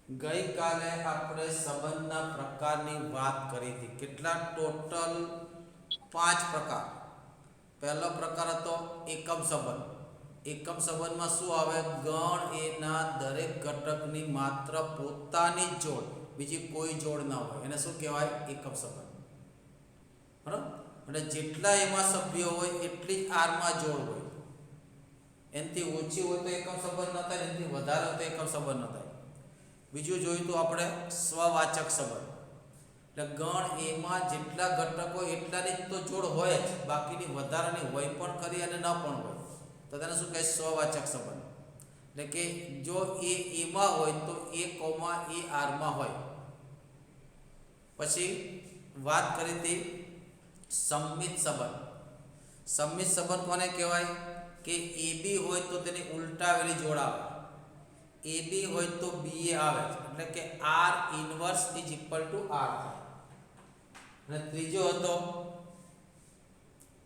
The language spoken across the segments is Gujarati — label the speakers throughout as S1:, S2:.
S1: ગઈ કાલે આપણે સંબંધના પ્રકારની વાત કરી હતી. કેટલા ટોટલ 5 પ્રકાર. પહેલો પ્રકાર હતો એકમ સંબંધ. એકમ સંબંધમાં શું આવે? ગણ એના દરેક ઘટકની માત્ર પોતાની જ જોડ, બીજી કોઈ જોડ ના હોય, એને શું કહેવાય? એકમ સંબંધ. બરાબર? એટલે જેટલા એમાં સભ્યો હોય એટલી જ આરમાં જોડ હોય. એનાથી ઓછી હોય તો એકમ સંબંધ ન થાય, એનાથી વધારે હોય તો એકમ સંબંધ ન થાય. બીજું જોયું તો આપણે સ્વવાચક સંબંધ. એટલે ગણ એમાં જેટલા ઘટકો એટલાની જ તો જોડ હોય જ, બાકીની વધારાની હોય પણ ખરી અને ન પણ હોય, તો તેને શું કહે? સ્વવાચક સંબંધ. એટલે કે જો એ એમાં હોય તો એ કોમા એ આરમાં હોય. પછી વાત કરી હતી સંમિત સંબંધ. સંમિત સંબંધ કોને કહેવાય? કે એ બી હોય તો તેની ઉલટાવેલી જોડ આવે. એ બી હોય તો બી એ આવે, એટલે કે R inverse is equal to R થાય. અને ત્રીજો હતો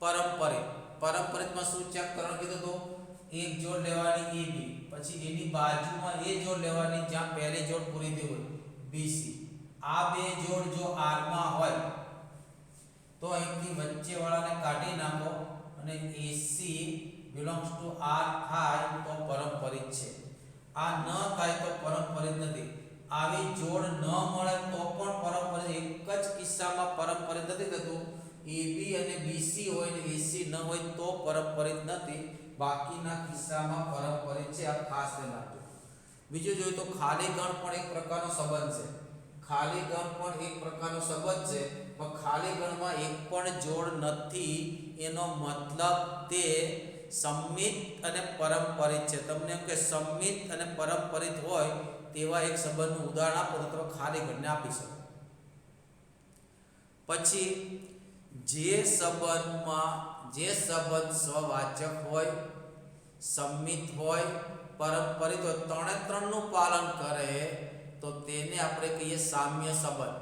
S1: પરંપરિત. પરંપરિતમાં શું ચેક કરવાનું કીધું તો એક જોડ લેવાની એ બી, પછી એની બાજુમાં એ જોડ લેવાની જ્યાં પહેલી જોડ પૂરી થઈ હોય, બીસી. આ બે જોડ જો આરમાં હોય તો અહીંથી વચ્ચે વાળાને કાઢી નાખો અને એસી બિલોંગ્સ ટુ આર થાય તો પરંપરિત છે. આ ન થાય તો પરંપરિત નથી. આવી જોડ ન મળે તો પણ પરંપરિત. એક જ કિસ્સામાં પરંપરિત નથી થતું. AB અને BC હોય ને AC ન હોય તો પરંપરિત નથી. બાકીના કિસ્સામાં પરંપરિત છે. આ ખાસ ધ્યાન રાખજો. બીજું જોઈએ તો ખાલી ગણ પણ એક પ્રકારનો સંબંધ છે. ખાલી ગણ પણ એક પ્રકારનો સંબંધ છે, પણ ખાલી ગણમાં એક પણ જોડ નથી, એનો મતલબ તે સંમિત અને પરંપરિત છે. તમને એમ કે સંમિત અને પરંપરિત હોય તેવા એક સંબંધનું ઉદાહરણ આપો તો તમે ખાલી ગણને આપી શકો. પછી જે સંબંધ સ્વવાચક હોય, સંમિત હોય, પરંપરિત હોય, ત્રણે ત્રણનું પાલન કરે તો તેને આપણે કહીએ સામ્ય સંબંધ.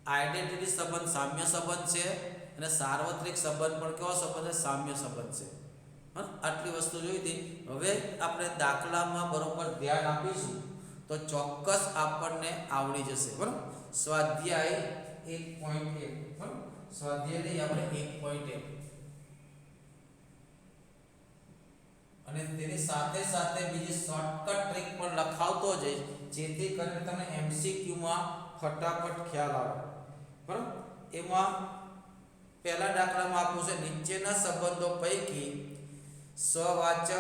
S1: આઈડેન્ટિટી સંબંધ સામ્ય સંબંધ છે અને સાર્વત્રિક સંબંધ પણ કેવો સંબંધ છે? સામ્ય સંબંધ છે. આટલી વસ્તુ જોઈ હતી. હવે આપણે દાખલામાં બરોબર ધ્યાન આપીશું તો ચોક્કસ આપણને આવડી જશે. બરાબર? સ્વાધ્યાય 1.1. બરાબર? સ્વાધ્યાય આપણે 1.1 અને તેની સાથે સાથે બીજી શોર્ટકટ ટ્રીક પણ લખાવતો જઈશ, જેથી કરીને તમને MCQ માં ફટાફટ ખ્યાલ આવે. બરાબર? એમાં પહેલા દાખલામાં આપ્યું છે નીચેના સંબંધો પૈકી સ્વવાચક,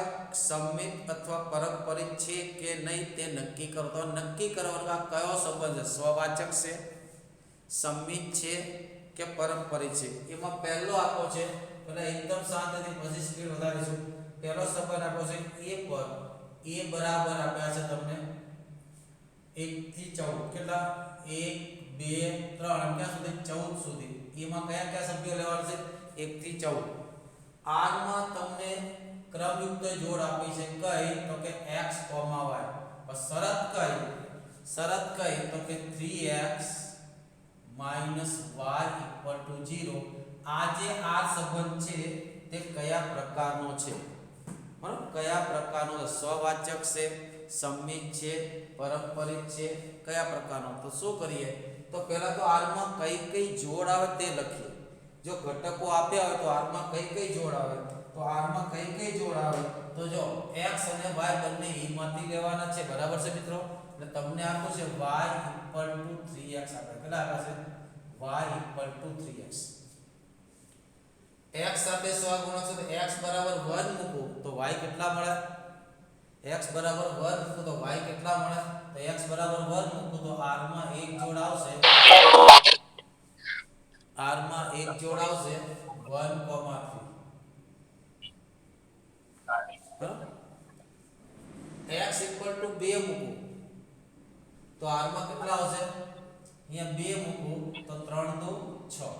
S1: સંમિત અથવા પરંપરિત છે કે નહીં તે નક્કી કરો. તો નક્કી કરવાનું આ કયો સંબંધ છે? સ્વવાચક છે, સંમિત છે કે પરંપરિત છે? એમાં પહેલો આપો છે, પહેલા એકદમ શાંતિથી પછી સ્પીડ વધારીશું. પહેલો સંબંધ આપો છે a પર. a બરાબર આપ્યા છે તમને 1 થી 14. કેટલા? 1 2 3 ક્યાં સુધી? 14 સુધી. એમાં કયા કયા સભ્યો લેવાના છે? 1 થી 14. r માં તમને ક્રમયુક્ત જોડ આપી છે. કઈ? તો કે x, y. બસ શરત કઈ? તો કે 3x - y = 0. આ જે r સંબંધ છે તે કયા પ્રકારનો છે? બરાબર? કયા પ્રકારનો? સ્વવાચક છે, સંમિત છે, પરંપરિત છે, કયા પ્રકારનો? તો શું કરીએ? તો પહેલા તો r માં કઈ જોડ આવે તે લખીએ. જો ઘટકો આપ્યા હોય તો r માં કઈ જોડ આવે? તો r માં કઈ જોડ આવે? તો જો x અને y બંને e માંથી લેવાના છે. બરાબર છે મિત્રો? એટલે તમને આપ્યું છે y = 3x. આપણે કેટલા આપ્યા છે? y = 3x. x સાથે સહગુણક છે તો x બરાબર 1 મૂકો તો y કેટલા મળે? x બરાબર 1 મૂકો તો y કેટલા મળે? તો x બરાબર 1 મૂકો તો r માં એક જોડ આવશે. r માં એક જોડ આવશે 1, 3. બરાબર? x = 2 મૂકો તો r માં કેટલા આવશે? અહીંયા 2 મૂકો તો 3 × 2 = 6.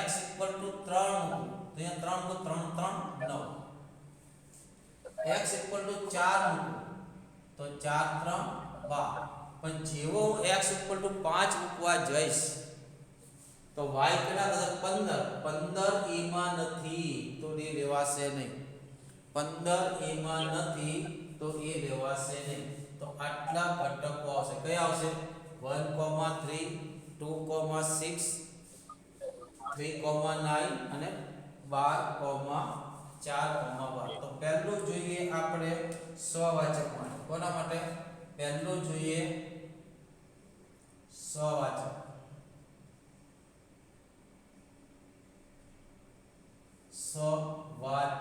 S1: x = 3 મૂકો તો અહીંયા 3 × 3 = 9. x = 4 મૂકો તો 4 × 3 = 12. પણ જેવો હું x = 5 મૂકવા જઈશ તો y કેટલા થશે? 15 એમાં નથી તો એ લેવાશે નહીં. 15 એમાં નથી તો એ લેવાશે નહીં. તો આટલા ઘટકો આવશે. કયા આવશે? 1,3, 2,6, 3,9 અને 12,4,12. તો પહેલું જોઈએ આપણે સ્વવાચક માટે. કોના માટે? પહેલું જોઈએ સ્વવાચક. સ્વવાચક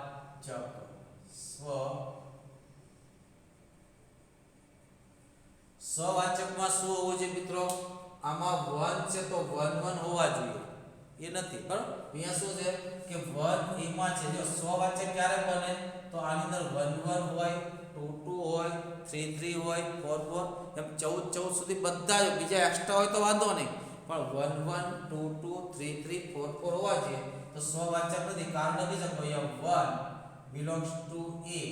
S1: સ્વવાચકમાં શું હોવું જોઈએ મિત્રો? આમાં 1 છે તો 1 1 હોવા જોઈએ. એ નથી બરાબર. અહીંયા શું છે કે 1 એમાં છે. જો સ્વવાચક ક્યારે બને? તો આની અંદર 1 1 હોય, 2 2 હોય, 3 3 હોય, 4 4 એમ 14 14 સુધી બધા જ. બીજા એક્સ્ટ્રા હોય તો વાંધો નહીં, પણ 1 1 2 2 3 3 4 4 હોવા જોઈએ. તો સ્વવાચક નથી. કારણ નથી શકતો અહીંયા 1 belongs to A,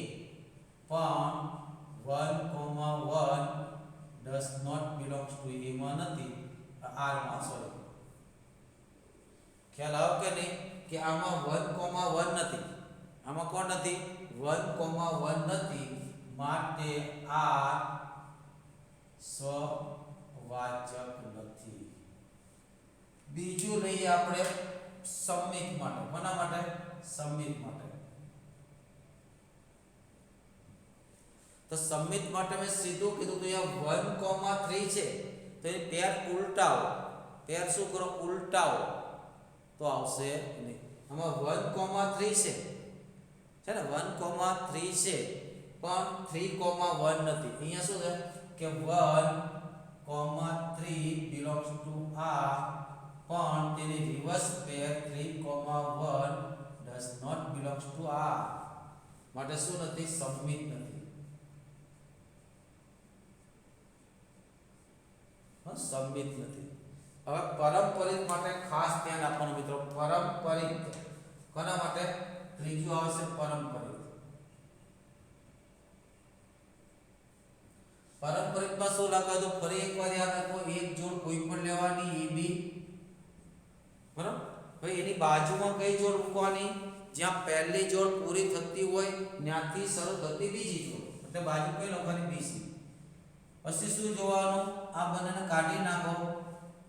S1: પણ 1,1 does not belongs to A માં નથી, R માં. સોરી, ખ્યાલ આવ્યો કે નહીં? કે આમાં 1,1 નથી. આમાં કોણ નથી? 1,1 નથી, માટે આ સ્વવાચક નથી. બીજું લઈએ આપણે સંમિત માટે. કોના માટે? સંમિત માટે. તો સંમિત માટે મેં સીધું કીધું કે અહીંયા 1,3 છે તો એ પેર ઉલટાવો. પેર શું કરો? ઉલટાવો તો આવશે નહીં. આમાં 1,3 છે ને, 1,3 છે પણ 3,1 નથી. અહીંયા શું છે કે 1,3 belongs to R, પણ તેની reverse pair 3,1 does not belongs to R, માટે શું નથી? સંમિત નથી. સંમિત નથી. હવે પરંપરિત માટે ખાસ ધ્યાન આપવાનું મિત્રો. પરંપરિત કોના માટે? ત્રીજું આવશે પરંપરિત. પરંપરિતમાં શું લખાય? તો ફરી એકવાર યાદ રાખો, એક જોડ કોઈ પણ લેવાની AB, બરાબર. હવે એની બાજુમાં કઈ જોડ મૂકવાની? જ્યાં પહેલી જોડ પૂરી થતી હોય ત્યાંથી શરૂ થતી બીજી જોડ, એટલે બાજુ કઈ લખવાની? BC. પછી શું જોવાનું? આ બંનેને કાઢી નાખો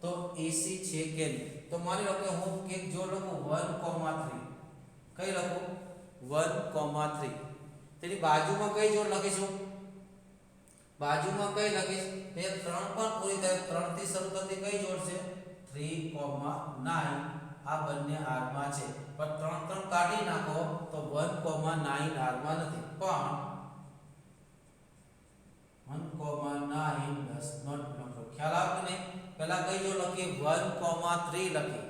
S1: તો AC છે કે નહીં. તો માની લો કે હું એક જોડ લખું 1,3. કઈ લખું? 1,3. તેની બાજુમાં કઈ જોડ લખીશું? બાજુમાં કઈ લખીશ? તે 3 પણ પૂરી થાય. 3 થી શરૂ થતી કઈ જોડ છે? 3,9. આ બંને R માં છે, પણ 3 3 કાઢી નાખો તો 1,9 R માં નથી, પણ 1,9 does not belong to. ખ્યાલ આવ્યો ને? પહેલા કઈ જોડ લખી? 1,3 લખી.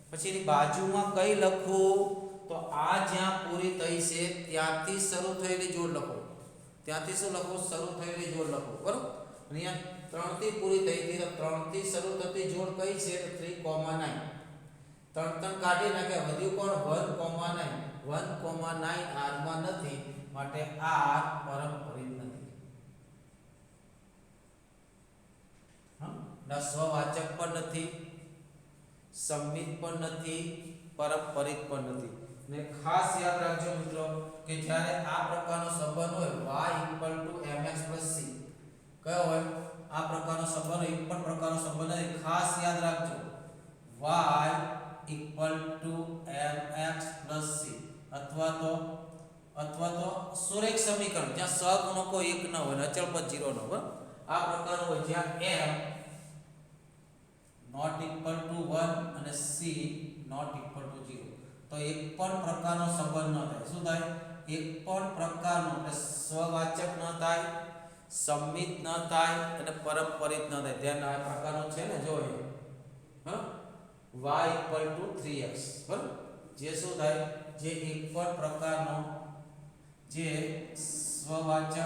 S1: પછી એની બાજુમાં કઈ લખું? તો આ જ્યાં પૂરી થઈ છે ત્યાંથી શરૂ થયેલી જોડ લખો. ત્યાંથી શું લખો? શરૂ થયેલી જોડ લખો, બરોબર. અહીંયા 3 થી પૂરી થઈ હતી તો 3 થી શરૂ થતી જોડ કઈ છે? 3,9. 3 3 કાઢી નાખ્યા, વધ્યું કોણ? 1,9. 1,9 R માં નથી, માટે R પરંપરિત નથી. ના સ્વવાચક પણ નથી, સંમિત પણ નથી, પરંપરિત પણ નથી. ને ખાસ યાદ રાખજો મિત્રો કે જ્યારે આ પ્રકારનો સંબંધ હોય y mx c, કયો હોય? આ પ્રકારનો સંબંધ એક પણ પ્રકારનો સંબંધ નથી. ખાસ યાદ રાખજો, y mx c અથવા તો સુરેખ સમીકરણ જ્યાં સહગુણકો 1 ન હોય, અચળ પદ 0 ન હોય, આ પ્રકારનો હોય જ્યાં m not equal to 1 અને c not equal to 0. તો એક પણ પ્રકારનો સંબંધ ન થાય. શું થાય? એક પણ પ્રકારનો, એટલે સ્વવાચક ન થાય, સંમિત ન થાય અને પરંપરિત ન થાય. ધ્યાન આ પ્રકારનો છે ને, જો y equal to 3x, બરાબર. જે શું થાય? જે એક પણ પ્રકારનો જે સ્વવાચક,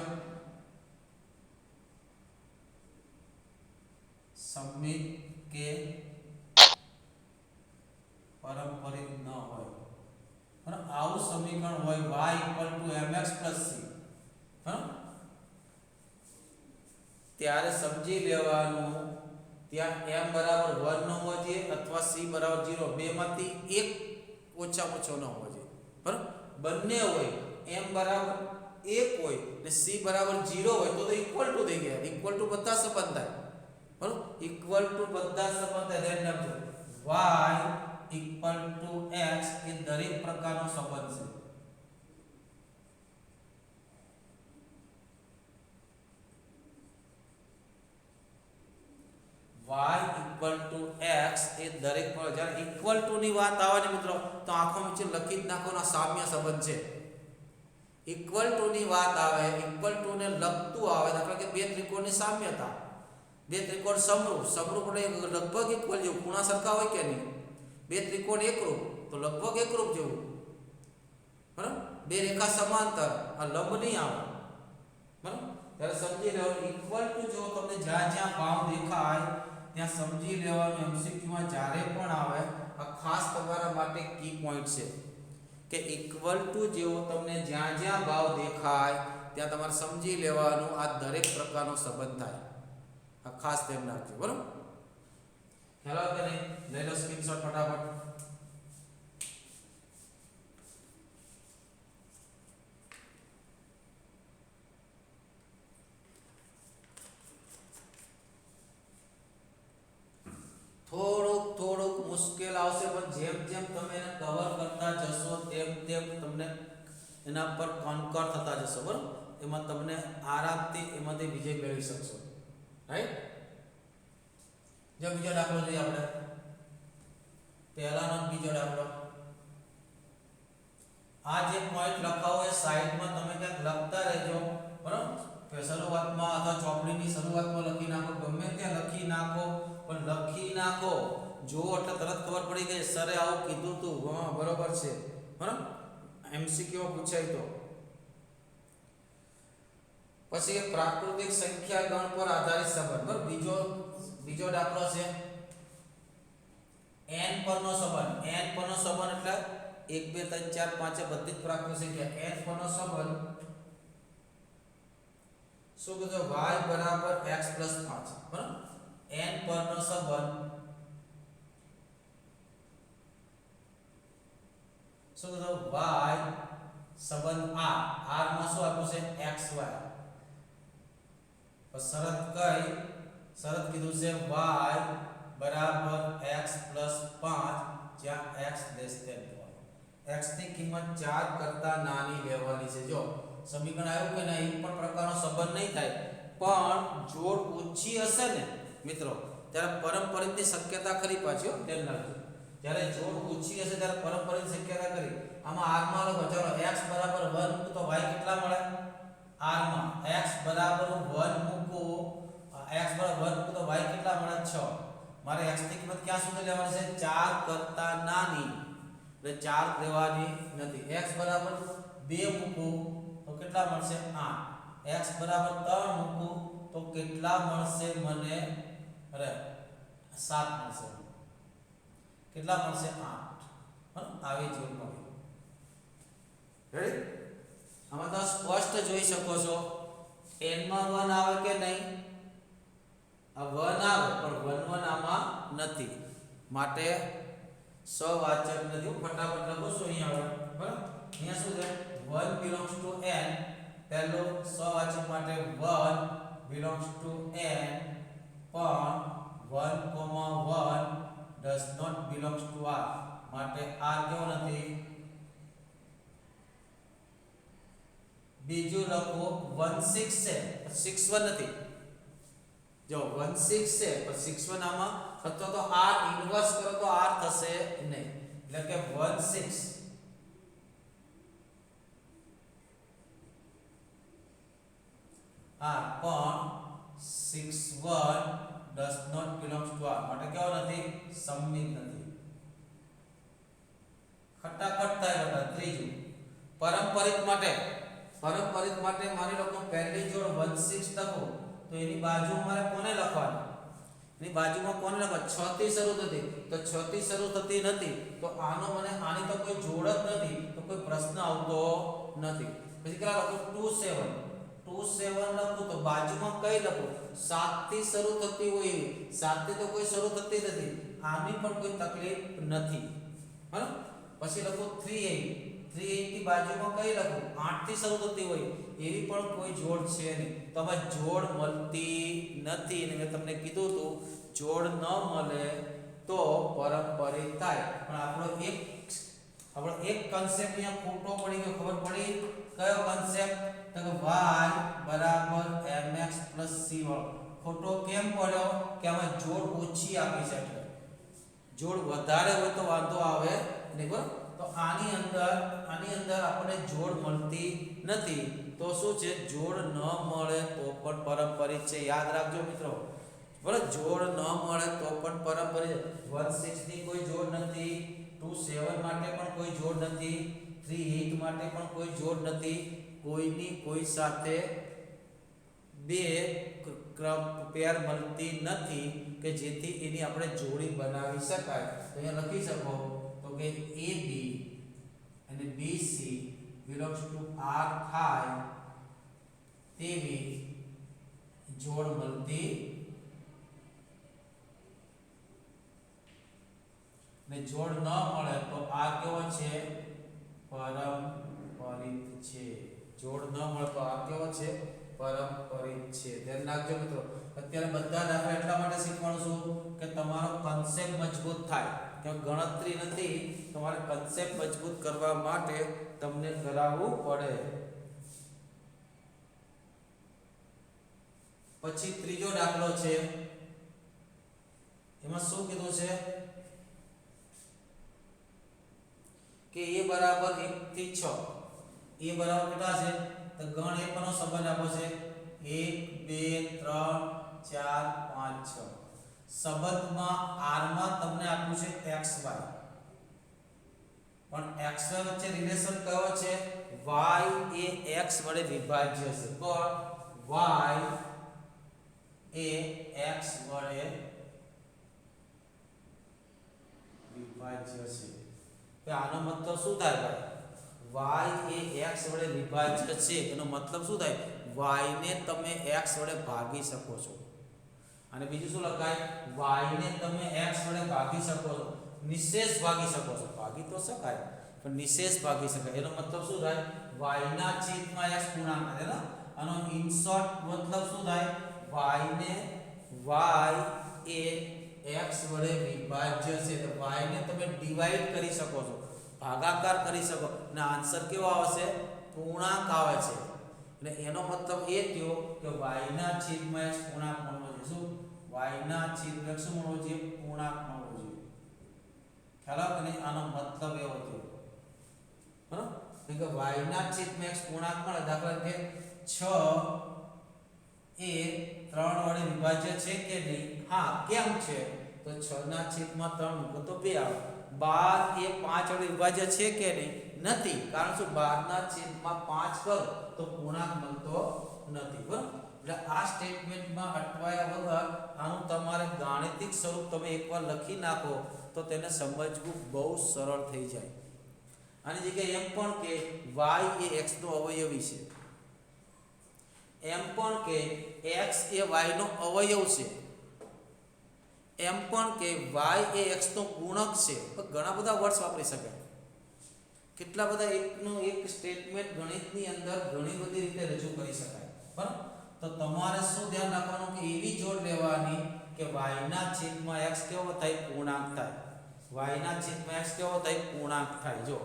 S1: સંમિત કે પરંપરિત ન હોય, અને આવું સમીકરણ હોય y mx c, ત્યારે સમજી લેવાનું ત્યાં m બરાબર 1 ન હોવો જોઈએ અથવા c બરાબર 0, બેમાંથી એક ઓછા ઓછો ન હોવો જોઈએ, બરાબર. બંને હોય m બરાબર 1 હોય ને c બરાબર 0 હોય તો ઇક્વલ ટુ થઈ ગયા ઇક્વલ ટુ બધા સંબંધ થાય બરોબર ઇક્વલ ટુ બધા સંબંધ થાય ધ્યાન રાખજો y ઇક્વલ ટુ x એ દરેક પ્રકારનો સંબંધ છે y ઇક્વલ ટુ x એ દરેક પર જ્યારે ઇક્વલ ટુ ની વાત આવે ને મિત્રો તો આંખો નીચે લખી જ નાખોનો સામ્ય સંબંધ છે ઇક્વલ ટુ ની વાત આવે ઇક્વલ ટુ ને લગતું આવે દાખલા કે બે ત્રિકોણની સામ્યતા બે ત્રિકોણ સમરૂપ એટલે લગભગ ઇક્વલ જેવું ખૂણા સરખા હોય કે નહીં બે ત્રિકોણ એકરૂપ તો લગભગ એકરૂપ જેવું બરાબર બે રેખા સમાંતર આ લંબ નહીં આવે બરાબર ત્યારે સમજી લો ઇક્વલ ટુ જો તમને જ્યાં જ્યાં ભાવ દેખાય ત્યાં સમજી લેવાનું એમસીક્યુ માં જ્યારે પણ આવે આ ખાસ તમારા માટે કી પોઈન્ટ છે કે ઇક્વલ ટુ જેવો તમને જ્યાં જ્યાં ભાવ દેખાય ત્યાં તમારે સમજી લેવાનું આ દરેક પ્રકારનો સંબંધ થાય આ ખાસ ધ્યાન રાખજો બરોબર ખ્યાલ આવે કે નહીં લઈ લો સ્ક્રીનશોટ ફટાફટ થોડુંક મુશ્કેલ આવશે પણ જેમ જેમ તમે એને કવર કરતા જશો તેમ તેમ તમને એના પર કોન્કર થતા જશો બરોબર એમાં તમને આરામથી એમાંથી વિજય મેળવી શકશો રાઈટ જો બીજો દાખલો લઈએ આપણે પહેલાનો બીજો દાખલો આ જે પોઈન્ટ લખાવો એ સાઈડમાં તમે ક્યાંક લખતા રહેજો બરોબર શરૂઆતમાં અથવા ચોપડીની શરૂઆતમાં લખી નાખો ગમે ત્યાં લખી નાખો પણ લખી નાખો જો એટલે તરત ખબર પડી ગઈ સરે આવું કીધું તું હા બરોબર છે બરાબર એમસીક્યુ પૂછાય તો પછી પ્રાકૃતિક સંખ્યા ગણ પર આધારિત સંબંધ બરાબર બીજો દાખલો છે n પરનો સંબંધ n પરનો સંબંધ એટલે 1 2 3 4 5 બધી જ પ્રાકૃતિક સંખ્યા n પરનો સંબંધ શું કીધું y બરાબર x 5 બરાબર n પરનો સંબંધ શું કીધું y સંબંધ r માં શું આપ્યું છે xy તો શરત કીધું છે y બરાબર x 5 જ્યાં x x ની કિંમત 4 કરતા નાની લેવાની છે જો સમીકરણ આવ્યું કે નહીં પણ પ્રકારનો સંબંધ નહીં થાય પણ જોડ ઊંચી હશે ને મિત્રો ત્યારે પરંપરિતની શક્યતા ખરી પાછી ધ્યાન રાખજો જ્યારે જોડ ઊંચી હશે ત્યારે પરંપરિતની શક્યતા ખરી આમાં r માં લખો ચાલો x બરાબર 1 તો y કેટલા મળે r માં x બરાબર 1 મૂકો x બરાબર 1 તો y કેટલા મળે 6 મારે x ની કિંમત ક્યાં સુધી લેવાની છે 4 કરતા નાની એટલે 4 લેવાની નથી x બરાબર 2 મૂકો તો કેટલા મળશે 8 x બરાબર 3 મૂકો તો કેટલા મળશે મને અરે 7 મળશે કેટલા મળશે 8 આવી જોડ મળી રેડી આમાં તો સ્પષ્ટ જોઈ શકો છો n માં 1 આવે કે નહીં આ 1 આવે પણ 1 1 આમાં નથી માટે સવાચક નથી ફટાફટ લખો છો અહીંયા આવે બરાબર અહીંયા શું છે 1 belongs to n પહેલો સવાચક માટે 1 belongs to n પણ 1 does not belongs to r માટે r કેવો નથી બીજું લખો 16 છે 61 નથી જો 16 છે પણ 61 આમાં અથવા તો r ઇન્વર્સ કરો તો r થશે નહીં એટલે કે 16 r પણ 61 does not belongs to r માટે કેવો નથી સંમિત નથી ખટાખટ થાય બેટા ત્રીજું પારંપરિક માટે માની લો કે પહેલી જોડ 16 લખો તો એની બાજુમાં મારે કોને લખવાનું એની બાજુમાં કોને લખવા 6 થી શરૂ થતી તો 6 થી શરૂ થતી નથી તો આનો મને આની તો કોઈ જોડ જ નથી તો કોઈ પ્રશ્ન આવતો નથી પછી કેટલા લખો 27 લખું તો બાજુમાં કઈ લખું 7 થી શરૂ થતી હોય એવી 7 થી તો કોઈ શરૂ થતી નથી આની પણ કોઈ તકલીફ નથી બરાબર પછી લખો 38 ની બાજુમાં કઈ લખું 8 થી શરૂ થતી હોય એવી પણ કોઈ જોડ છે નહીં. તમે જોડ મળતી નથી અને મેં તમને કીધું હતું જોડ ન મળે તો પારંપરિક થાય. પણ આપણો એક કન્સેપ્ટ અહીંયા ખોટો પડી ગયો. ખબર પડી કયો કન્સેપ્ટ? તો કે y mx c વાળો ખોટો કેમ પડ્યો? કે આમાં જોડ ઓછી આપી છે. જોડ વધારે હોય તો વાંધો આવે નહીં, બરાબર? તો આની અંદર આપણને જોડ મળતી નથી તો શું છે? જોડ ન મળે તો પણ પારંપરિક છે. યાદ રાખજો મિત્રો, બરાબર? જોડ ન મળે તો પણ પારંપરિક. 1 6 ની કોઈ જોડ નથી, 2 7 માટે પણ કોઈ જોડ નથી, 3 8 માટે પણ કોઈ જોડ નથી. કોઈની કોઈ સાથે બે પેર મળતી નથી કે જેથી એની આપણે જોડી બનાવી શકાય. તો અહીંયા લખી શકો તો કે AB અને BC belongs to R થાય તેવી જોડ મળતી ને જોડ ન મળે તો આ કેવો છે? પારંપરિક છે. જોડ ન મળે તો આ કેવો છે? પારંપરિક છે. ધ્યાન રાખજો મિત્રો. અત્યારે બધા દાખલા એટલા માટે શીખવાનું છું કે તમારો કન્સેપ્ટ મજબૂત થાય. કે ગણતરી નથી, તમારે કન્સેપ્ટ મજબૂત કરવા માટે તમને કરાવવું પડે. પછી ત્રીજો દાખલો છે. એમાં શું કીધું છે? કે a બરાબર 1 થી 6. a બરાબર કેટલા છે? તો ગણ એક નો સંબંધ આપો છે 1 2 3 4 5 6. સંબંધમાં r માં તમને આપ્યું છે xy. પણ xy વચ્ચે રિલેશન કયો છે? y એ x વડે વિભાજ્ય છે. કોણ? y એ x વડે વિભાજ્ય છે. તો આનો મતલબ શું થાય ભાઈ? y એ x વડે વિભાજ્ય છે એનો મતલબ શું થાય? y ને તમે x વડે ભાગી શકો છો. અને બીજું શું લખાય? y ને તમે x વડે ભાગી શકો છો, નિશેષ ભાગી શકો છો. ભાગી તો શકાય પણ નિશેષ ભાગી શકાય. એનો મતલબ શું થાય? y ના છેદમાં x પૂર્ણાંક છે ને. આનો ઇન શોર્ટ મતલબ શું થાય? y ને y એ x વડે વિભાજ્ય છે તો y ને તમે ડિવાઈડ કરી શકો છો, ભાગાકાર કરી શકો અને આન્સર કેવો આવશે? પૂર્ણાંક આવે છે. એટલે એનો મતલબ એ થયો કે y ના છેદમાં x પૂર્ણાંક મળવો જોઈએ. શું? y ના છેદમાં x શું મળવો જોઈએ? પૂર્ણાંક મળવો જોઈએ. ખ્યાલ આવે ને? આનો મતલબ એવો થયો, બરાબર? કે y ના છેદમાં x પૂર્ણાંક મળે. દાખલા તરીકે 6 એ 3 વડે વિભાજ્ય છે કે નહીં? હા. કેમ છે? તો 6 ના છેદમાં 3 મૂકો તો 2 આવે. 12 એ 5 વડે વિભાજ્ય છે કે નહીં? નથી. કારણ શું? 12 ના છેદમાં 5 કરો તો પૂર્ણાંક મળતો નથી, બરાબર? એટલે આ સ્ટેટમેન્ટમાં અટવાયા વગર આનું તમારે ગાણિતિક સ્વરૂપ તમે એકવાર લખી નાખો તો તેને સમજવું બહુ સરળ થઈ જાય. આની જગ્યાએ એમ પણ કે y એ x નો અવયવી છે, એમ પણ કે x એ y નો અવયવ છે, એમ પણ કે y એ x નો ગુણક છે. ઘણા બધા વર્ડ્સ વાપરી શકે. કેટલા બધા એકનું એક સ્ટેટમેન્ટ ગણિતની અંદર ઘણી બધી રીતે રજૂ કરી શકાય, બરાબર? તો તમારે શું ધ્યાન રાખવાનું કે એવી જોડ લેવાની કે y ના છેદમાં x કેવો થાય? પૂર્ણાંક થાય. y ના છેદમાં x કેવો થાય? પૂર્ણાંક થાય. જો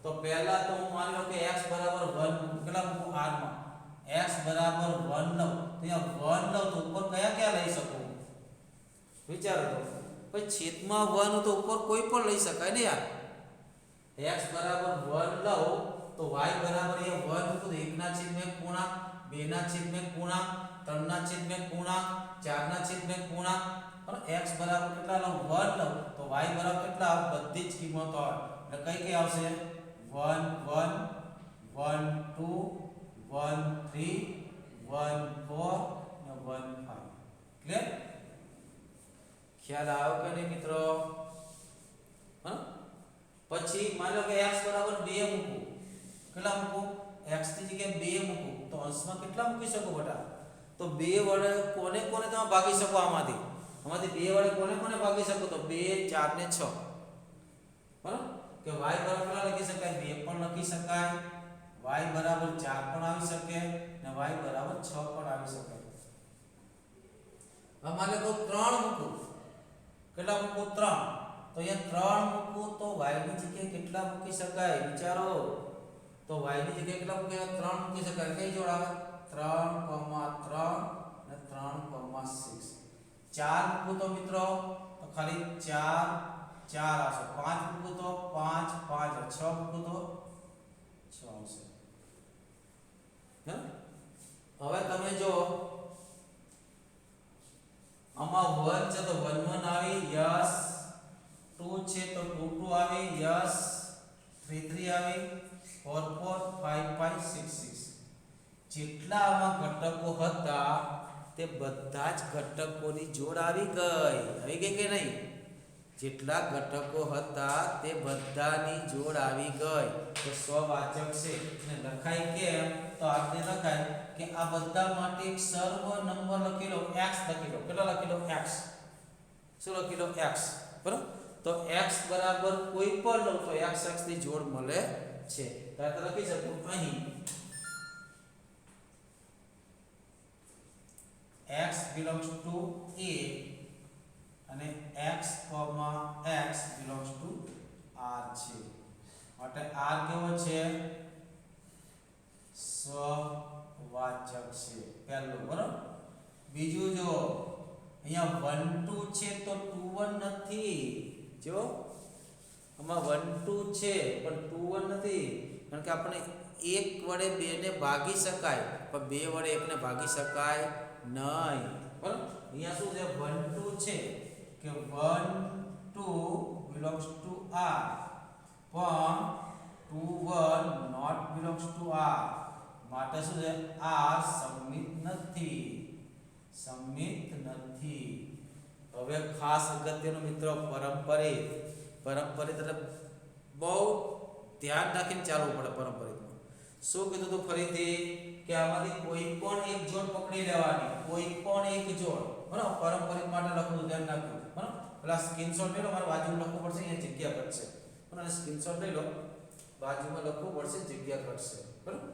S1: તો પહેલા તો હું માની લો કે x બરાબર 1 કેટલા મૂકું? r માં x બરાબર 1 લઉં તો અહીંયા 1 લઉં તો ઉપર કયા લઈ શકું? વિચારો તો. પછી છેદમાં 1 તો ઉપર કોઈ પણ લઈ શકાય ને યાર. x બરાબર 1 લઉં તો y બરાબર એ 1 તો 1 ના છેદમાં પૂર્ણાંક, 2 ના છેદમાં પૂર્ણાંક, 3 ના છેદમાં પૂર્ણાંક, 4 ના છેદમાં પૂર્ણાંક. પણ x બરાબર કેટલા લઉં? 1 લઉં તો y બરાબર કેટલા આવે? બધી જ કિંમતો આવે. એટલે કઈ આવશે? 1 1 1 2 1 3 1 4 અને 1 5. ક્લિયર? ખ્યાલ આવ્યો કે નહીં મિત્રો? હા. પછી માની લો કે x બરાબર 2 મૂકું. કેટલા મૂકું? x ની જગ્યાએ 2 મૂકું તો અંશમાં કેટલા મૂકી શકો બેટા? તો 2 વડે કોને કોને તમે ભાગી શકો? આમાંથી 2 વડે કોને ભાગી શકો? તો 2 4 ને 6, બરાબર? કે y બરાબર કેટલા લખી શકાય? 2 પણ લખી શકાય, y બરાબર 4 પણ આવી શકે ને y બરાબર 6 પણ આવી શકે. અમારે તો 3 મૂકું. કેટલા મૂકું? 3. તો અહીંયા 3 મૂકું તો y ની જગ્યાએ કેટલા મૂકી શકાય વિચારો? તો y ની જગ્યાએ કેટલા મૂકે? 3 મૂકી શકાય. કઈ જોડ આવે? 3,3 અને 3,6. 4 મૂકું તો મિત્રો તો ખાલી 4 આવશે. 5 મૂકું તો 5 5. 6 મૂકું તો 6 આવશે. હવે તમે જો આમાં 1 છે તો 1 1 આવી, યસ. 2 છે તો 2 2 આવી, યસ. 3 3 આવી, 4 4 5 5 6 6. જેટલા આમાં ઘટકો હતા તે બધા જ ઘટકોની જોડ આવી ગઈ કે નહીં? જેટલા ઘટકો હતા તે બધાની જોડ આવી ગઈ. તો સ્વવાચક છે ને લખાય કેમ? તો આપણે લખાય કે આ બધા માટે એક સર્વ નંબર લખી લો, x લખી લો. કેટલો લખી લો? x. શું લખી લો? x. બરાબર? તો x બરાબર કોઈ પણ લો તો x x ની જોડ મળે છે. તો લખી શકું અહીં x belongs to a અને x, x belongs to r છે. માટે r કેવો છે? સ્વવાચક છે પહેલું. બરાબર? બીજું જો અહીંયા 1 2 છે તો 2 1 નથી. જો આમાં 1 2 છે પણ 2 1 નથી, કારણ કે આપણે 1 વડે 2 ને ભાગી શકાય પણ 2 વડે 1 ને ભાગી શકાય નહીં. બરાબર? અહીંયા શું છે? 1 2 છે કે 1 2 belongs to r પણ 2 1 not belongs to r. માટે શું છે? r સમમિત નથી. હવે ખાસ અગત્યનું મિત્રો પરંપરિત એટલે બહુ ધ્યાન રાખીને ચાલવું પડે. પરંપરિતમાં શું કીધું તું ફરીથી? કે આમાંથી કોઈ પણ એક જોડ પકડી લેવાની, કોઈ પણ એક જોડ. બરાબર? પરંપરિત માટે લખવું, ધ્યાન રાખવું. બરાબર? પેલા સ્ક્રીનશોટ લઈ લો, મારે બાજુમાં લખવું પડશે, અહીંયા જગ્યા ઘટશે. બરાબર? સ્ક્રીનશોટ લઈ લો, બાજુમાં લખવું પડશે, જગ્યા ઘટશે. બરાબર?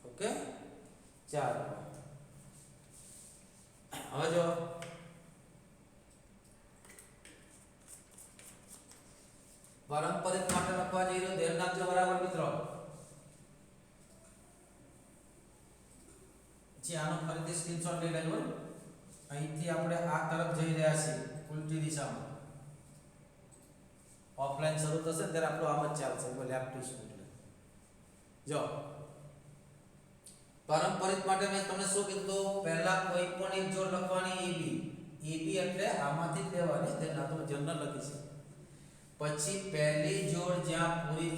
S1: ઓકે, ચાલો હવે જો પારંપરિક માટે લખવા જઈએ તો ધ્યાન રાખજો. બરાબર મિત્રો? જે આનો ફરીથી સ્ક્રીનશોટ લઈ લેજો. અહીંથી આપણે આ તરફ જઈ રહ્યા છીએ ઉલટી દિશામાં. ઓફલાઈન શરૂ થશે ત્યારે આપણું આમ જ ચાલશે, લેફ્ટ ટુ એટલે. જો પારંપરિક માટે મેં તમને શું કીધું? પહેલા કોઈ પણ એક જોડ લખવાની, AB એટલે આમાંથી જ લેવાની. તે ના તો જનરલ લખી છે. પછી પહેલી જોડ જ્યાં પૂરી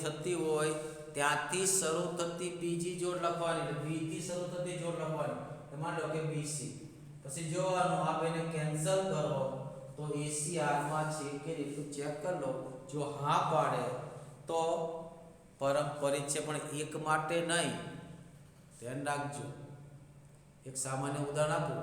S1: થતી હોય ત્યાંથી શરૂ થતી બીજી જોડ લખવાની, એટલે B થી શરૂ થતી જોડ લખવાની. તો માની લો કે BC. પછી જોવાનું આ બેને કેન્સલ કરો તો AC R માં છે કે એટલું ચેક કરી લો. જો હા પાડે તો પરંપરિત છે, પણ એક માટે નહીં. ધ્યાન રાખજો. એક સામાન્ય ઉદાહરણ આપું.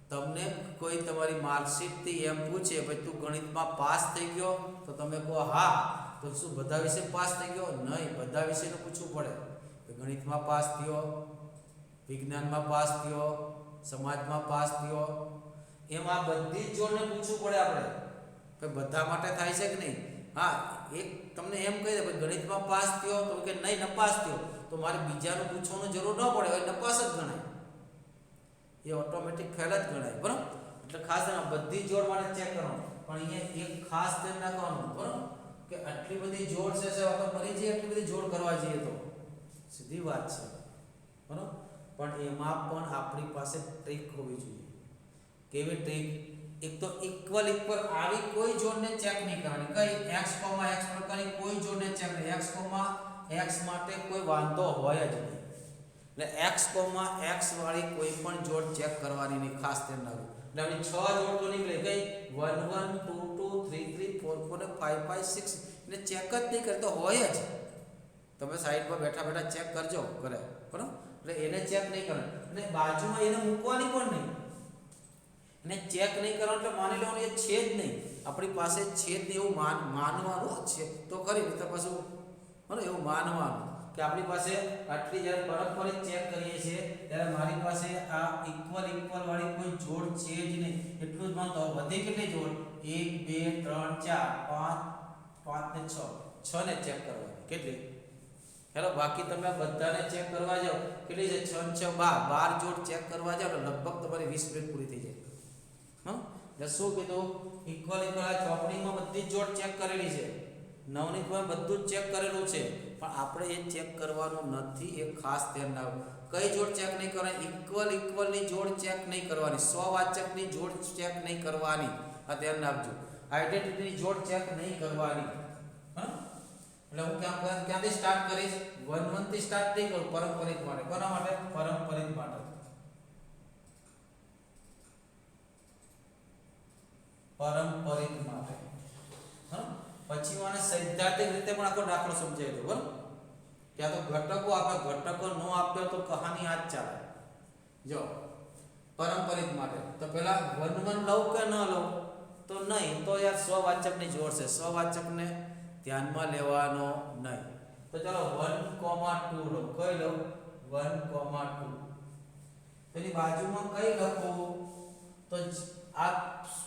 S1: તમને કોઈ તમારી માર્કશીટથી એમ પૂછે ભાઈ તું ગણિતમાં પાસ થઈ ગયો? તો તમે કહો હા. તો શું બધા વિષય પાસ થઈ ગયો? નહીં, બધા વિષયનું પૂછવું પડે. ગણિતમાં પાસ થયો, વિજ્ઞાનમાં પાસ થયો, સમાજમાં પાસ થયો, એમ આ બધી જ જોડને પૂછવું પડે આપણે. ભાઈ બધા માટે થાય છે કે નહીં? હા, એક તમને એમ કહી દે ભાઈ ગણિતમાં પાસ થયો તો કે નહીં નપાસ થયો, તો મારે બીજાનું પૂછવાની જરૂર ન પડે, હવે નપાસ જ ગણાય. એ ઓટોમેટિક ફેલ જ ગણાય. બરાબર? એટલે ખાસ બધી જોડ માટે ચેક કરવાનું. પણ અહીંયા એક ખાસ ધ્યાન રાખવાનું. બરાબર? કે આટલી બધી જોડ છે તો મરી જઈએ, આટલી બધી જોડ કરવા જઈએ તો સીધી વાત છે. બરાબર? પણ એમાં પણ આપણી પાસે ટ્રીક હોવી જોઈએ. કેવી ટ્રીક? એક તો ઇક્વલ આવી કોઈ જોડને ચેક નહીં કરવાની. કઈ x, x પ્રકારની કોઈ જોડને ચેક નહીં. x, x માટે કોઈ વાંધો હોય જ નહીં. એટલે x, x વાળી કોઈ પણ જોડ ચેક કરવાની નહીં. ખાસ ધ્યાન રાખવું. એટલે આપણી 6 જોડ તો નીકળે. કઈ 1 1 2 2 3 3 4 4 5 5 6 ને ચેક જ નહીં કરતો હોય જ. તમે સાઈડ પર બેઠા બેઠા ચેક કરજો કરે. બરાબર? એટલે એને ચેક નહીં કરવાનું. અને બાજુમાં એને મૂકવાની પણ નહીં. એને ચેક નહીં કરવાનું એટલે માની લેવાનું એ છે જ નહીં. આપણી પાસે છે ને એવું માનવાનું છે તો કરી તો પાછું બરાબર એવું માનવાનું કે આપણી પાસે આટલી જ્યારે પારંપરિક ચેક કરીએ છીએ ત્યારે મારી પાસે આ ઇક્વલ વાળી કોઈ જોડ છે જ નહીં એટલું જ માનતો વધી કેટલી જોડ 1 2 3 4 5 5 ને 6 ને ચેક કરવાની કેટલી હેલો બાકી તમે બધાને ચેક કરવા જાઓ કેટલી છે 6 6 12 જોડ ચેક કરવા જાઓ તો લગભગ તમારી 20 મિનિટ પૂરી થઈ જાય હા એટલે શું કીધું ઇક્વલ આ ચોપડીમાં બધી જોડ ચેક કરેલી છે નવનીતમાં બધું જ ચેક કરેલું છે પણ આપણે એ ચેક કરવાનું નથી એ ખાસ ધ્યાન રાખવું કઈ જોડ ચેક નહીં કરવાની ઇક્વલની જોડ ચેક નહીં કરવાની સ્વવાચકની જોડ ચેક નહીં કરવાની આ ધ્યાન રાખજો આઇડેન્ટિટીની જોડ ચેક નહીં કરવાની હા એટલે હું ક્યાંથી સ્ટાર્ટ કરીશ 1 1 થી સ્ટાર્ટ નહીં કરું પારંપરિક માટે કોના માટે પારંપરિક માટે હા પછી મને સૈદ્ધાંતિક રીતે પણ આખો દાખલો સમજાવી દો બરાબર ત્યાં તો ઘટકો આપણે ઘટકો નો આપ્યો તો કહાની આ જ ચાલે જો પારંપરિક માટે તો પહેલા 1 1 લઉં કે ન લઉં તો નહીં તો યાર સ્વવાચકની જોડ છે સ્વવાચકને ધ્યાનમાં લેવાનો નહીં તો ચાલો 1,2 લો કઈ લો 1,2 તેની બાજુમાં કઈ લખું તો આ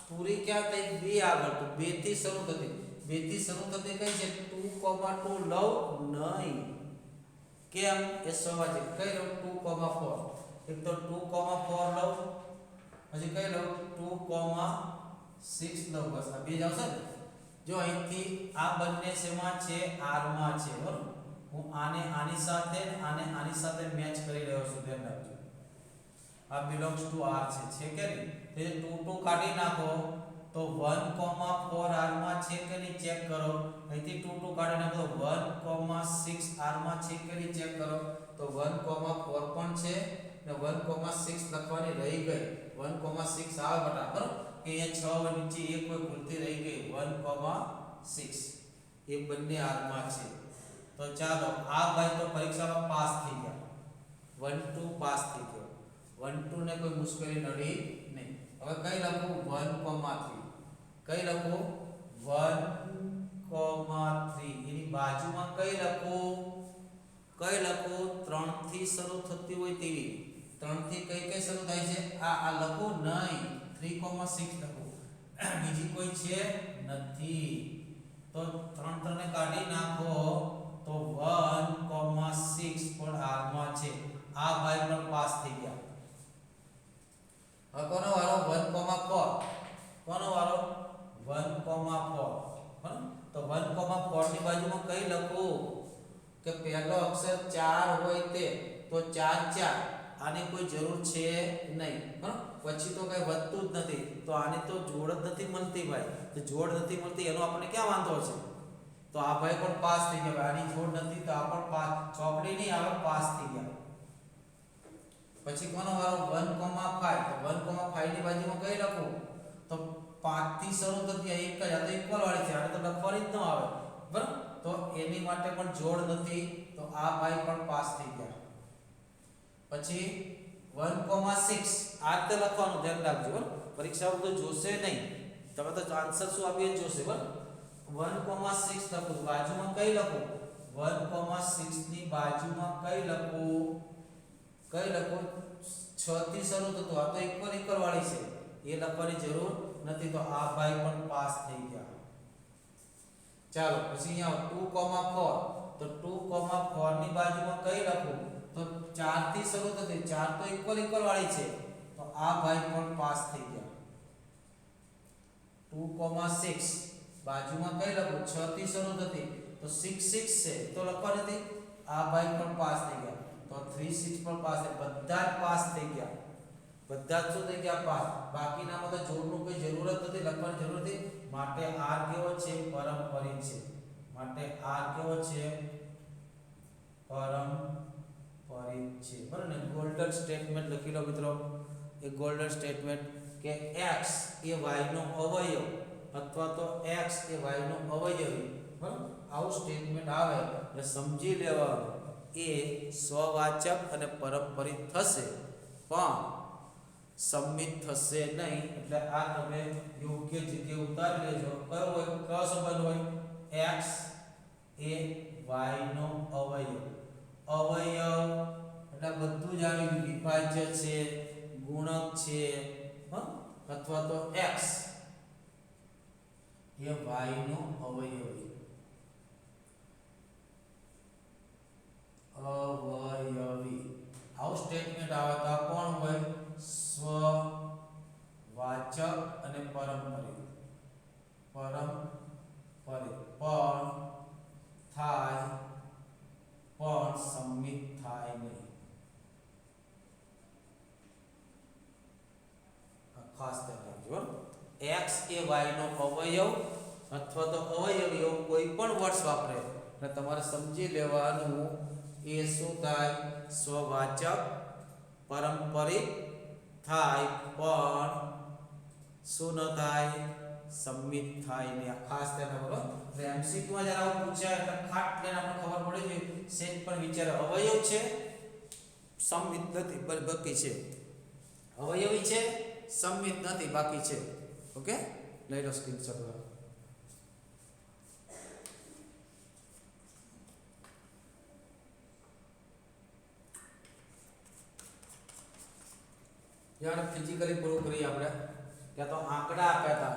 S1: પૂરી ક્યાં થઈ 2 આગળ તો 2 થી શરૂ થતી 2 થી શરૂ થતી કઈ છે 2,2 લઉં નહીં કેમ એ સ્વવાચક કઈ લો 2,4 એક તો 2,4 લઉં પછી કઈ લઉં 2,6 લઉં બસ આ બે જ આવશે ને જો અહીંથી આ બંને શેમાં છે r માં છે બરોબર હું આને આની સાથે મેચ કરી રહ્યો છું ધ્યાન રાખજો આ બિલોંગ્સ ટુ r છે કે નહીં તે 2 2 કાઢી નાખો તો 1,4 r માં છે કે નહીં ચેક કરો અહીંથી 2 2 કાઢી નાખો 1,6 r માં છે કે નહીં ચેક કરો તો 1,4 પણ છે ને 1,6 લખવાની રહી ગઈ 1,6 આવે બટા બરોબર કે અહીંયા 6 નીચે એક કોઈ ભૂલથી રહી ગઈ 1,6 એ બંને r માં છે તો ચાલો આ ભાઈ તો પરીક્ષામાં પાસ થઈ ગયા 1 2 પાસ થઈ ગયો 1 2 ને કોઈ મુશ્કેલી નડી નહીં હવે કઈ લખું 1,3 કઈ લખું 1,3 એની બાજુમાં કઈ લખું 3 થી શરૂ થતી હોય તેવી 3 થી કઈ શરૂ થાય છે આ લખું નહીં 3,6 લખું બીજી કોઈ છે નથી તો 3 ને કાઢી નાખો તો 1,6 પણ r માં છે આ ભાઈ પણ પાસ થઈ ગયા હવે કોનો વારો 1,4 કોનો વારો 1,4 તો 1,4 ની બાજુમાં કઈ લખું કે પહેલો અક્ષર 4 હોય તે તો 4 4 આની કોઈ જરૂર છે નહીં બરાબર પછી તો કઈ વધતું જ નથી તો આની તો જોડ જ નથી મળતી ભાઈ તો જોડ નથી મળતી એનો આપણને ક્યાં વાંધો છે તો આ ભાઈ પણ પાસ થઈ ગયા આની જોડ નથી તો આ પણ પાસ ચોપડી નહીં આવે પાસ થઈ ગયા પછી કોનો વારો 1,5 તો 1,5 ની બાજુમાં કઈ લખું તો 5 થી શરૂ થતી એક જ આ તો ઇક્વલ વાળી છે આને તો લખવાની જ ન આવે બરાબર તો એની માટે પણ જોડ નથી તો આ ભાઈ પણ પાસ થઈ ગયા પછી 1,6 આ રીતે લખવાનું ધ્યાન રાખજો બરાબર પરીક્ષામાં તો જોશે નહીં તમે તો આન્સર શું આપીએ જોશે બરાબર 1,6 લખું બાજુમાં કઈ લખું 1,6 ની બાજુમાં કઈ લખું 6 થી શરૂ થતું આ તો ઇક્વલ વાળી છે એ લખવાની જરૂર નથી તો આ ભાઈ પણ પાસ થઈ ગયા ચાલો પછી અહીંયા 2,4 તો 2,4 ની બાજુમાં કઈ લખું તો 4 થી શરૂ થતી 4 તો ઇક્વલ વાળી છે તો આ ભાઈ પણ પાસ થઈ ગયા 2,6 બાજુમાં કઈ લખું 6 થી શરૂ થતી તો 6 6 છે તો લખવાની હતી આ ભાઈ પણ પાસ થઈ ગયા તો 3 6 પણ પાસ છે બધા જ પાસ થઈ ગયા બધા જ શું થઈ ગયા પાસ બાકીનામાં તો જોડનું કોઈ જરૂરત નથી લખવાની જરૂર નથી માટે r કેવો છે પારંપરિક છે માટે r કેવો છે પારંપરિક છે બરાબર ને ગોલ્ડન સ્ટેટમેન્ટ લખી લો મિત્રો એ ગોલ્ડન સ્ટેટમેન્ટ કે x એ y નો અવયવ અથવા તો x એ y નો અવયવી બરાબર આવું સ્ટેટમેન્ટ આવે એટલે સમજી લેવાનું એ સ્વવાચક અને પારંપરિક થશે પણ સબમિટ થશે નહીં, એટલે આ તમે યોગ્ય જગ્યાએ ઉતારી લેજો. કયો હોય, કયો સંબંધ હોય? x એ y નો અવયવ. અવયવ એટલે બધું જ આવી ગયું. વિભાજ્ય છે, ગુણક છે, અથવા તો x એ y નો અવયવી. અવયવી આવું સ્ટેટમેન્ટ આવે તો આ કોણ હોય? સ્વવાચક અને પરંપરિત. પરંપરિત પણ થાય, પણ સંમિત થાય નહીં. ખાસ ધ્યાન રાખજો. x એ y નો અવયવ અથવા તો અવયવીઓ કોઈ પણ વર્ષ વાપરે એટલે તમારે સમજી લેવાનું એ શું થાય? સ્વવાચક પરંપરિત થાય પણ શું ન થાય? સંમિત થાય ને. ખાસ ધ્યાન રાખો. એટલે એમસીક્યુ માં જ્યારે આવું પૂછાય એટલે ખાટ લઈને આપણે ખબર પડી જોઈએ. સેજ પણ વિચારે અવયવ છે, સંમિત નથી, બાકી છે. અવયવી છે, સંમિત નથી, બાકી છે. ઓકે, લઈ લો સ્ક્રીનશોટ. યાર ફિઝિકલી પૂરું કરી આપણે. ત્યાં તો આંકડા આપ્યા હતા.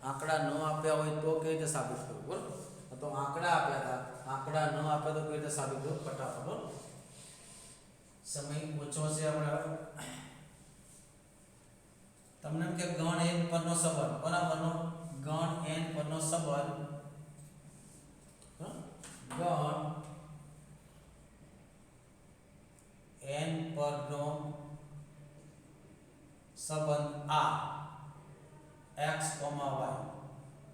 S1: આંકડા ન આપ્યા હોય તો કેવી રીતે સાબિત કરવું? બરોબર, તો આંકડા આપ્યા હતા. આંકડા ન આપ્યા તો કેવી રીતે સાબિત કરવું? ફટાફટ. બરોબર, સમય ઓછો છે આપણે. તમને એમ કે ગણ n પરનો સંબંધ, બરાબરનો ગણ n પરનો સંબંધ, ગણ n પરનો સંબંધ આ x, y,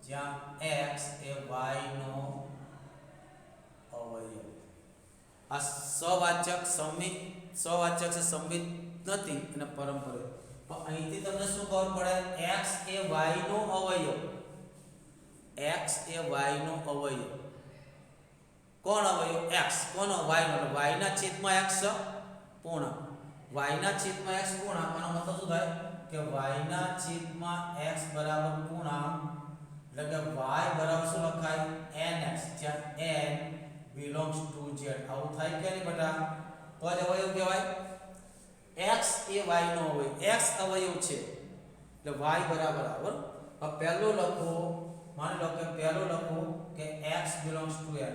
S1: જ્યાં x એ y નો અવયવ. આ સવાચક સંમિત, સવાચક છે, સંમિત નથી અને પરંપરિત. તો અહીંથી તમને શું ખબર પડે? x એ y નો અવયવ. x એ y નો અવયવ. કોણ અવયવ? x. કોનો? y નો. y ના છેદમાં x પૂર્ણાંક. y ના છેદમાં x પૂર્ણાંક. આનો મતલબ શું થાય? કે y ના છેદમાં x બરાબર પૂર્ણાંક, એટલે કે y બરાબર શું લખાય? nx, જ્યાં n belongs to z. આવું થાય કે નહીં બેટા? તો જ અવયવ કહેવાય. x એ y નો અવયવ. x અવયવ છે એટલે y બરાબર આવે. હવે પહેલો લખો, માની લો કે પહેલો લખો કે x belongs to n.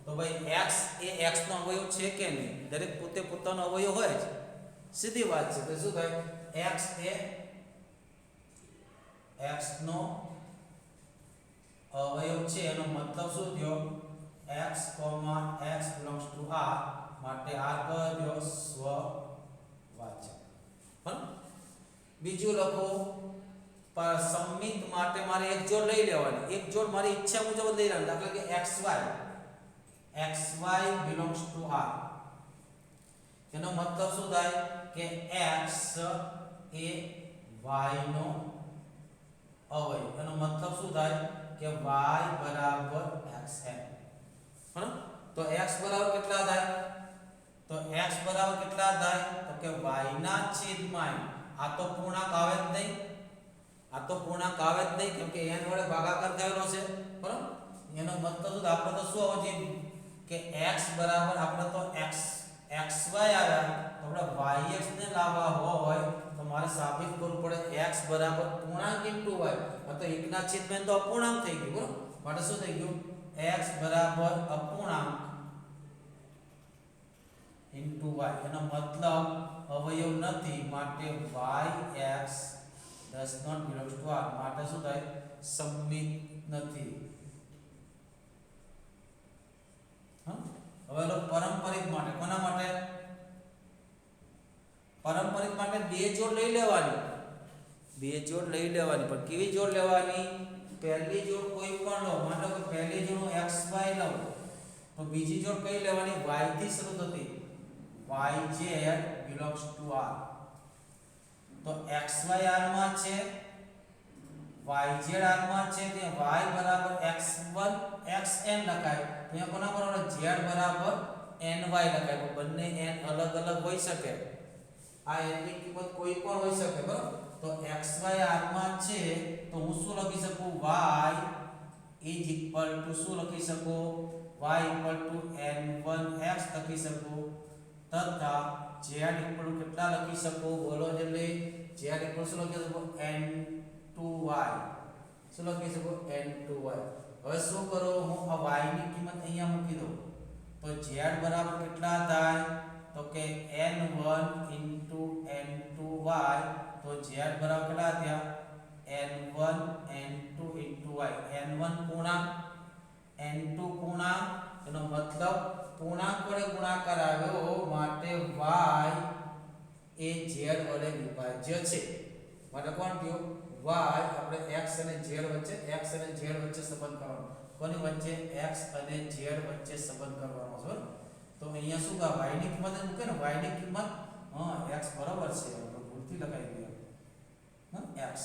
S1: તો ભાઈ x એ x નો અવયવ છે કે નહીં? દરેક પોતે પોતાનો અવયવ હોય જ. સીધી વાત છે. તો શું થાય? x એ x નો અવયવ છે એનો મતલબ શું થયો? x, x belongs to r, માટે r કયો થયો? સ્વવાચક. બીજું લખો, પર સંમિત માટે મારે એક જોડ લઈ લેવાની. એક જોડ મારી ઈચ્છા મુજબ લઈ લેવાની. દાખલા કે xy belongs to r. એનો મતલબ શું થાય? કે x એ y નો અવયવ. એનો મતલબ શું થાય? કે y બરાબર xn. તો x બરાબર કેટલા થાય? તો x બરાબર કેટલા થાય? તો કે y ના છેદમાં આ તો પૂર્ણાંક આવે જ નહીં. આ તો પૂર્ણાંક આવે જ નહીં કેમ કે n વડે ભાગાકાર થયેલો છે. બરાબર, એનો મતલબ શું? આપણે તો શું આવવું જોઈએ? કે x બરાબર, આપણે તો xy આવ્યા, તો આપણે yx ને લાવવા હોય તો મારે સાબિત કરવું પડે x બરાબર પૂર્ણાંક ઇન્ટુ y. આ તો 1 ના છેદમાં તો અપૂર્ણાંક થઈ ગયું. બરાબર, માટે શું થઈ ગયું? x બરાબર અપૂર્ણાંક ઇન્ટુ y. એનો મતલબ અવયવ નથી, માટે yx does not belong to r. માટે શું થાય? સંમિત નથી. હવે લો પરંપરિત માટે. કોના માટે? પરંપરિત માટે બે જોડ લઈ લેવાની. બે જોડ લઈ લેવાની, પણ કેવી જોડ લેવાની? પહેલી જોડ કોઈ પણ લો. માનો કે પહેલી જોડ હું xy લઉં તો બીજી જોડ કઈ લેવાની? y થી શરૂ થતી. yz belongs to r. તો xy r માં છે, yz r માં છે, તે y બરાબર x1 xn લખાય. અહીંયા કોના બરાબર? z બરાબર ny લખાય. બંને n અલગ અલગ હોઈ શકે. આ n ની કિંમત કોઈ પણ હોઈ શકે બરાબર તો xy r માં છે તો હું શું લખી શકું y શું લખી શકું y n1x લખી શકું તથા z કેટલા લખી શકું બોલો જલ્દી z શું લખી શકું n2y શું લખી શકું n2y હવે શું કરો હું આ y ની કિંમત અહીંયા મૂકી દઉં તો z બરાબર કેટલા થાય તો કે n1 n2y તો z બરાબર કેટલા થયા n1 n2 y n1 પૂર્ણાંક n2 પૂર્ણાંક એનો મતલબ પૂર્ણાંક વડે ગુણાકાર આવ્યો માટે y એ z વડે વિભાજ્ય છે માટે કોણ થયો y આપણે x અને z વચ્ચે સંબંધ કરવાનો કોની વચ્ચે x અને z વચ્ચે સંબંધ કરવાનો છે તો અહીંયા શું કા y ની કિંમત મૂકે ને y ની કિંમત x બરાબર છે આપણે ભૂલથી લખાઈ ગયું x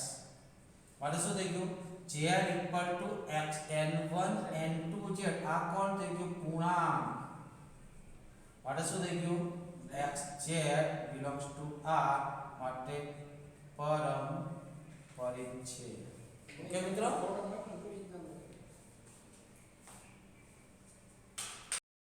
S1: માટે શું થઈ ગયું z x n1 n2 z આ કોણ થઈ ગયું પૂર્ણાંક માટે શું થઈ ગયું x z belongs to r માટે પરમ પરિત છે ઓકે મિત્રો